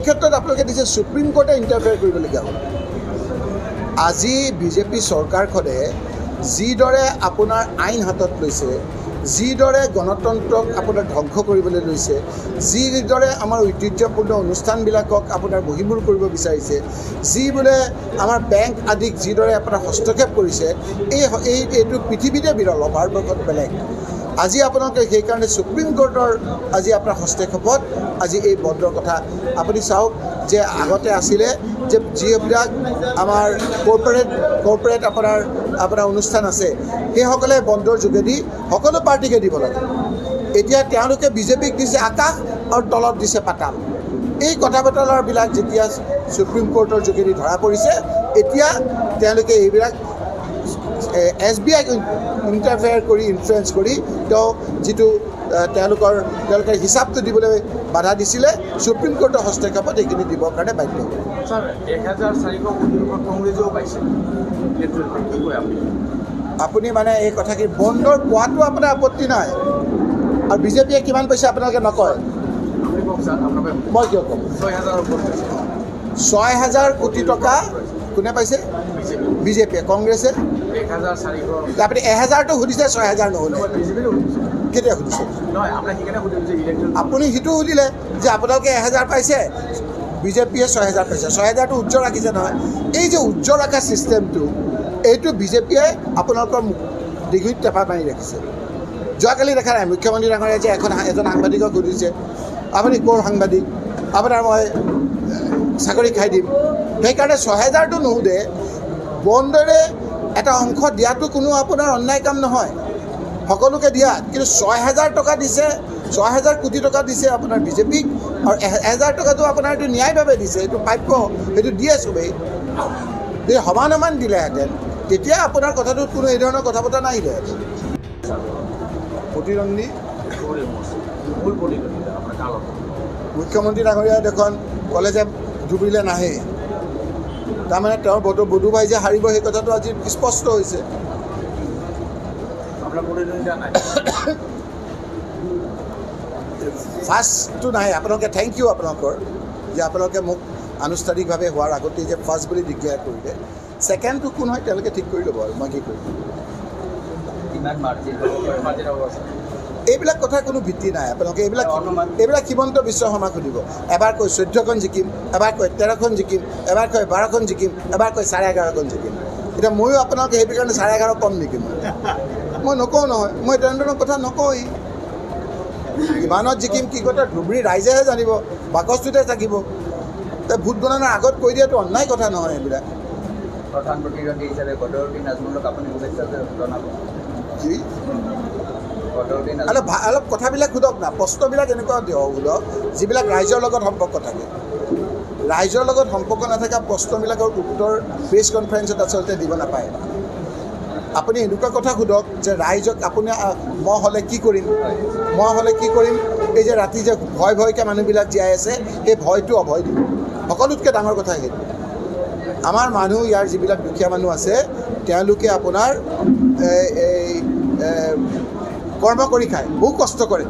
ক্ষেত্ৰত আপোনালোকে দিছে সুপ্ৰিম কোৰ্টে ইণ্টাৰফেয়াৰ কৰিবলগীয়া হ'ল। আজি বিজেপি চৰকাৰখনে যিদৰে আপোনাৰ আইন হাতত লৈছে, যিদৰে গণতন্ত্ৰক আপোনাৰ ধ্বংস কৰিবলৈ লৈছে, যিদৰে আমাৰ ঐতিহ্যপূৰ্ণ অনুষ্ঠানবিলাকক আপোনাৰ বহিমূৰ কৰিব বিচাৰিছে, যি বোলে আমাৰ বেংক আদিক যিদৰে আপোনাৰ হস্তক্ষেপ কৰিছে, এইটো পৃথিৱীতে বিৰল, ভাৰতবৰ্ষত বেলেগ। আজি আপোনালোকে সেইকাৰণে সুপ্ৰিম কোৰ্টৰ আজি আপোনাৰ হস্তক্ষেপত আজি এই বন্ধৰ কথা আপুনি চাওক যে আগতে আছিলে যে যিবিলাক আমাৰ কৰ্পৰেট আপোনাৰ অনুষ্ঠান আছে সেইসকলে বন্ধৰ যোগেদি সকলো পাৰ্টিকে দিব লাগে। এতিয়া তেওঁলোকে বিজেপিক দিছে আকাশ আৰু তলত দিছে পাতাল। এই কথা বতৰাবিলাক যেতিয়া সুপ্ৰিম কোৰ্টৰ যোগেদি ধৰা পৰিছে, এতিয়া তেওঁলোকে এইবিলাক SBI ইণ্টাৰফেয়াৰ কৰি ইনফ্লুৱেঞ্চ কৰি তেওঁ যিটো তেওঁলোকে হিচাপটো দিবলৈ বাধা দিছিলে, সুপ্ৰিম কোৰ্টৰ হস্তক্ষেপত এইখিনি দিবৰ কাৰণে বাধ্য হ'ল। ছাৰ 1400 কংগ্ৰেছেও পাইছে, আপুনি মানে এই কথাখিনি বন্ধৰ পোৱাটো আপোনাৰ আপত্তি নাই, আৰু বিজেপিয়ে কিমান পাইছে আপোনালোকে নকয়। আপুনি কওক ছাৰ, আপোনালোকে মই কিয় ক'ম? 6000 ওপৰত পাইছে। 6000 কোটি টকা কোনে পাইছে? বিজেপিয়ে। কংগ্ৰেছে 1400 আপুনি 1000টো সুধিছে, 6000 নহ'লে বিজেপিও সুধিছে কেতিয়া সুধিছে? নহয়, আপোনাক সেইকাৰণে সুধিছে ইলেকশ্যন আপুনি সিটো সুধিলে যে আপোনালোকে 1000 পাইছে, বিজেপিয়ে 6000 পাইছে। 6000টো উজ্জ্বল ৰাখিছে নহয়। এই যে উজ্জ্বল ৰখা ছিষ্টেমটো, এইটো বিজেপিয়ে আপোনালোকৰ ডিগ্ৰীত টেপা মাৰি ৰাখিছে। যোৱাকালি দেখা নাই মুখ্যমন্ত্ৰী ডাঙৰীয়াই যে এজন সাংবাদিকক সুধিছে, আপুনি ক'ৰ সাংবাদিক, আপোনাৰ মই চাকৰি খাই দিম। সেইকাৰণে 6000টো নুসুধে, বন্ধৰে এটা অংশ দিয়াটো কোনো আপোনাৰ অন্যায় কাম নহয়, সকলোকে দিয়া। কিন্তু 6000 টকা দিছে, 6000 কোটি টকা দিছে আপোনাৰ বিজেপিক, আৰু 1000 টকাটো আপোনাৰ এইটো ন্যায়ভাৱে দিছে, এইটো প্ৰাপ্য, সেইটো দিয়ে চবেই। যদি সমান দিলেহেঁতেন তেতিয়া আপোনাৰ কথাটোত কোনো এই ধৰণৰ কথা পতা নাহিলেহেঁতেন। প্ৰতিদ্বন্দ্বী মূল প্ৰতিদ্বন্দ্বিতা আপোনাৰ কাৰ লগত? মুখ্যমন্ত্ৰী ডাঙৰীয়াই দেখোন ক'লে যে ধুবুৰীলৈ নাহে, তাৰমানে তেওঁৰ বধুভাই যে হাৰিব সেই কথাটো আজি স্পষ্ট হৈছে। আপোনাৰ প্ৰতিদ্বন্দ্বিতা নাই? ফাৰ্ষ্টটো নাহে। আপোনালোকে থেংক ইউ আপোনালোকৰ যে আপোনালোকে মোক আনুষ্ঠানিকভাৱে হোৱাৰ আগতেই যে ফাৰ্ষ্ট বুলি ডিক্লেয়াৰ কৰিলে। ছেকেণ্ডটো কোন হয় তেওঁলোকে ঠিক কৰি ল'ব, আৰু মই কি কৰিম। এইবিলাক কথাৰ কোনো ভিত্তি নাই। আপোনালোকে এইবিলাক হিমন্ত বিশ্ব শৰ্মাক সুধিব। এবাৰ কয় 14খন জিকিম, এবাৰ কয় 13খন জিকিম, এবাৰ কয় 12খন জিকিম, এবাৰ কয় 11.5খন জিকিম। এতিয়া ময়ো আপোনালোকে সেইটো কাৰণে 11.5 কম নেকি? মই নকওঁ নহয়, মই তেনেধৰণৰ কথা নকওঁৱেই। কিমানত জিকিম কি কথা ধুবুৰী ৰাইজেহে জানিব, বাকচটোতে থাকিব। ভোট গণনাৰ আগত কৈ দিয়াটো অন্যায় কথা নহয়। এইবিলাক প্ৰধান প্ৰতিদ্বন্দ্বী হিচাপে বদৰুদ্দিন নাজমুলক আপুনি শুভেচ্ছা জনাব। কি অলপ কথাবিলাক সোধক না, প্ৰশ্নবিলাক এনেকুৱা সোধক যিবিলাক ৰাইজৰ লগত সম্পৰ্ক থাকে। ৰাইজৰ লগত সম্পৰ্ক নাথাকা প্ৰশ্নবিলাকৰ উত্তৰ প্ৰেছ কনফাৰেন্সত আচলতে দিব নাপায়। আপুনি এনেকুৱা কথা সোধক যে ৰাইজক আপুনি মই হ'লে কি কৰিম, এই যে ৰাতি যে ভয়কৈ মানুহবিলাক জীয়াই আছে, সেই ভয়টো অভয় দিব। সকলোতকৈ ডাঙৰ কথা সেইটো। আমাৰ মানুহ, ইয়াৰ যিবিলাক দুখীয়া মানুহ আছে, তেওঁলোকে আপোনাৰ এই কৰ্ম কৰি খায়, বহু কষ্ট কৰে।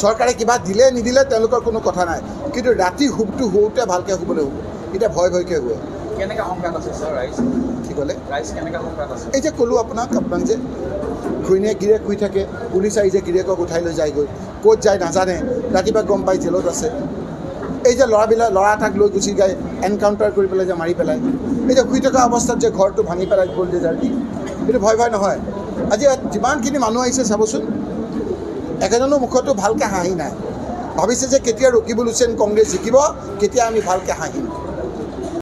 চৰকাৰে কিবা দিলে নিদিলে তেওঁলোকৰ কোনো কথা নাই, কিন্তু ৰাতি শুবটো শুওঁতে ভালকৈ শুবলৈ শুব। এতিয়া ভয়কৈ শুৱে। কেনেকৈ সংঘাত আছে ছাৰ ৰাইজ? কি ক'লে? ৰাইজ কেনেকৈ সংঘাত আছে? এই যে ক'লোঁ আপোনাক যে ঘৈণীয়েক গিৰিয়েক শুই থাকে, পুলিচ আহি যে গিৰিয়েকক উঠাই লৈ যায়গৈ, ক'ত যায় নাজানে, ৰাতিপুৱা গম পাই জেলত আছে। এই যে ল'ৰা এটাক লৈ গুচি যায়, এনকাউণ্টাৰ কৰি পেলাই যে মাৰি পেলাই, এই যে শুই থকা অৱস্থাত যে ঘৰটো ভাঙি পেলাই বুলডেজাৰ দি, এইটো ভয় নহয়। আজি যিমানখিনি মানুহ আহিছে চাবচোন, একেজনৰ মুখতো ভালকৈ হাঁহি নাই। ভাবিছে যে কেতিয়া ৰকিবুল হুছেইন কংগ্ৰেছ জিকিব, কেতিয়া আমি ভালকৈ হাঁহিম।